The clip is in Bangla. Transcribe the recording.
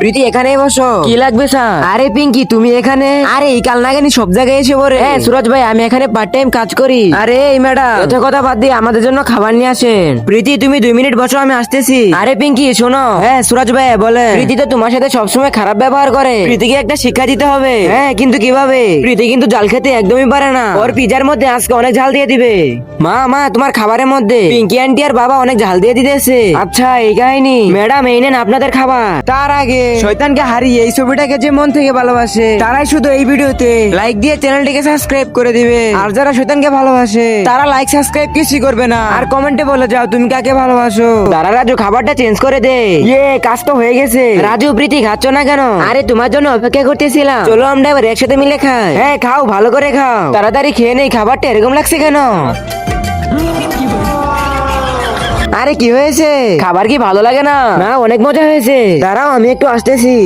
প্রীতি এখানেই বসো। কি লাগবে স্যার? আরে পিঙ্কি তুমি এখানে? আরে এই কাল নাগানি সব জায়গায় এসে পড়ে। হ্যাঁ সুরজ ভাই, আমি এখানে পার্ট টাইম কাজ করি। আরে এই ম্যাডাম এত কথা বাদ দিয়ে আমাদের জন্য খাবার নিয়ে আসেন। প্রীতি তুমি 2 মিনিট বসো, আমি আসতেছি। আরে পিঙ্কি শোনো। হ্যাঁ সুরজ ভাই বলে। প্রীতি তো তোমার সাথে সবসময় খারাপ ব্যবহার করে। প্রীতিকে একটা শিক্ষা দিতে হবে। হ্যাঁ কিন্তু কিভাবে? প্রীতি কিন্তু জাল খেতে একদমই পারে না। ওর পিজার মধ্যে আজকে অনেক ঝাল দিয়ে দিবে। মা তোমার খাবারের মধ্যে পিঙ্কি আন্টি আর বাবা অনেক ঝাল দিয়ে দিতেছে। আচ্ছা এই কাহিনী। ম্যাডাম এই নেন আপনাদের খাবার। তার আগে শয়তানকে হারিয়ে এই ছবিটাকে যে মন থেকে ভালোবাসে তারাই শুধু এই ভিডিওতে লাইক দিয়ে চ্যানেলটিকে সাবস্ক্রাইব করে দিবে। আর যারা শয়তানকে ভালোবাসে তারা লাইক সাবস্ক্রাইব কিছুই করবে না। আর কমেন্টে বলে যাও তুমি কাকে ভালোবাসো। দাঁড়া রাজু, খাবারটা চেঞ্জ করে দে। কাজ তো হয়ে গেছে। রাজু প্রীতি খাচ্ছ না কেন? আরে তোমার জন্য অপেক্ষা করতেছিলাম। চলো আমরা এবার একসাথে মিলে খাই। হ্যাঁ খাও, ভালো করে খাও। তাড়াতাড়ি খেয়ে নেই, খাবারটা এরকম লাগছে কেন? আরে কি হয়েছে? খাবার কি ভালো লাগে না? না অনেক মজা হয়েছে। দাঁড়াও আমি একটু আসতেছি।